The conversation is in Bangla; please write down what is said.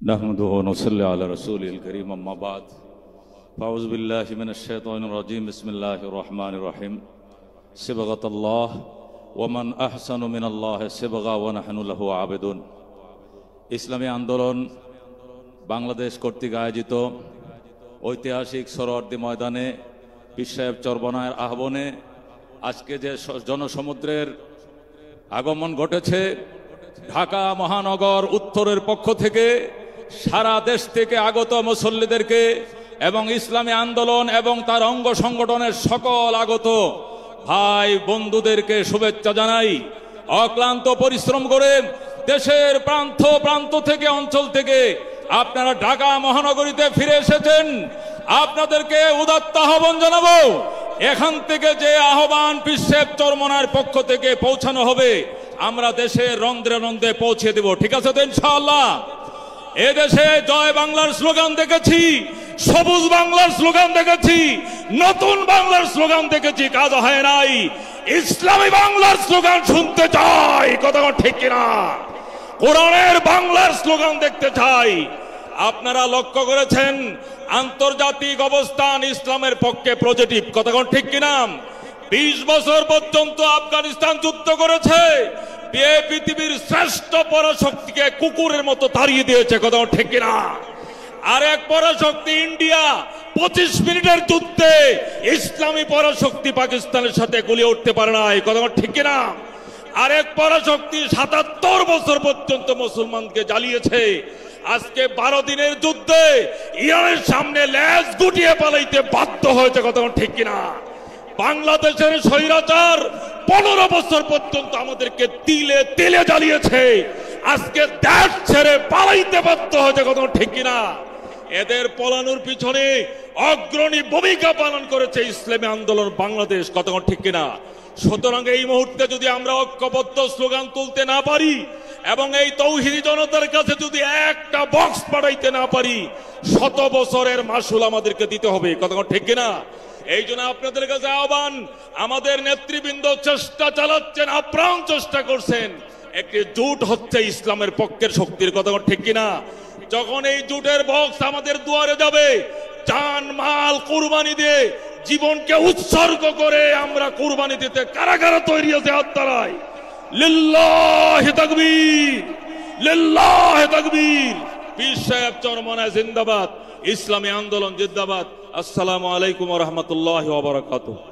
नहमदुहु व नसल्ली अला रसूलिल करीम अम्मा बाद फ़अऊज़ु बिल्लाहि मिनश शैतानिर रजीम बिस्मिल्लाहिर रहमानिर रहीम सिबगतल्लाह व मन अहसनु मिनल्लाहि सिबगा व नहनु लहु आबिदुन। ইসলামী আন্দোলন বাংলাদেশ কর্তৃক আয়োজিত ঐতিহাসিক সোহরাওয়ার্দী ময়দানে পীর সাহেব চরমনায়ের আহ্বানে আজকে যে জনসমুদ্রের আগমন ঘটেছে, ঢাকা মহানগর উত্তরের পক্ষ থেকে সারা দেশ থেকে আগত মুসল্লিদেরকে এবং ইসলামী আন্দোলন এবং তার অঙ্গ সংগঠনের সকল আগত ভাই বন্ধুদেরকে শুভেচ্ছা জানাই। অক্লান্ত পরিশ্রম করে দেশের প্রান্ত প্রান্ত থেকে অঞ্চল থেকে আপনারা ঢাকা মহানগরীতে ফিরে এসেছেন। আপনাদেরকে উদাত্ত আহ্বান জানাবো, এখান থেকে যে আহ্বান পীর সাহেব চরমনার পক্ষ থেকে পৌঁছানো হবে আমরা দেশের রন্ধ্রে রন্ধ্রে পৌঁছে দেব। ঠিক আছে তো ইনশাআল্লাহ? এদেশে জয় বাংলার স্লোগান দেখেছি, সবুজ বাংলার স্লোগান দেখেছি, নতুন বাংলার স্লোগান দেখেছি, কাজ হয় নাই। ইসলামী বাংলার স্লোগান শুনতে চাই, কথা ঠিক কিনা? কোরআনের বাংলার স্লোগান দেখতে চাই। আপনারা লক্ষ্য করেছেন আন্তর্জাতিক অবস্থান ইসলামের পক্ষে পজিটিভ, কথা ঠিক কিনা? 20 বছর পর্যন্ত আফগানিস্তান যুদ্ধ করেছে, পৃথিবীর শ্রেষ্ঠ পরাশক্তিকে কুকুরের মতো তাড়িয়ে দিয়েছে, কথা ঠিক কিনা? আরেক পরাশক্তি ইন্ডিয়া 25 মিনিটের যুদ্ধে ইসলামী পরাশক্তি পাকিস্তানের সাথে গুলিয়ে উঠতে পারে নাই, কথা ঠিক কিনা? আরেক পরাশক্তি 77 বছর পর্যন্ত মুসলমানকে জ্বালিয়েছে। আজকে 12 দিনের যুদ্ধে ইরানের সামনে লেজ গুটিয়ে পালাইতে বাধ্য হয়েছে, কথা ঠিক কিনা? বাংলাদেশের স্বৈরাচার 15 বছর পর্যন্ত আমাদেরকে তিলে তিলে জ্বালিয়েছে, আজকে দেশ ছেড়ে পালাইতে বাধ্য হয়েছে, কথা ঠিক কিনা? এদের পলানোর পিছনে অগ্রণী ভূমিকা পালন করেছে ইসলামী আন্দোলন বাংলাদেশ, কথা ঠিক কিনা? সুতরাং এই মুহূর্তে যদি আমরা ঐক্যবদ্ধ স্লোগান তুলতে না পারি এবং এই তৌহিদি জনতার কাছে যদি একটা বক্স পাঠাইতে না পারি, 100 বছরের মাসুল আমাদেরকে দিতে হবে, কথা ঠিক কিনা? এই জন্য আপনাদের কাছে আহ্বান, আমাদের নেতৃবৃন্দ চেষ্টা চালাচ্ছেন, আপ্রাণ চেষ্টা করছেন, একটি জোট হচ্ছে ইসলামের পক্ষের শক্তির, কথা ঠিক কিনা? যখন এই জোটের বক্স আমাদের দুয়ারে যাবে, জান মাল কুরবানি দিয়ে জীবনকে উৎসর্গ করে আমরা কুরবানি দিতে কারা কারা তৈরি আছে হাত তারাই। লিল্লাহি তাকবীর, লিল্লাহি তাকবীর। পীর সাহেব চরমনায় জিন্দাবাদ, ইসলামী আন্দোলন জিন্দাবাদ। আসসালামু আলাইকুম ওয়া রাহমাতুল্লাহি ওয়া বারাকাতুহু।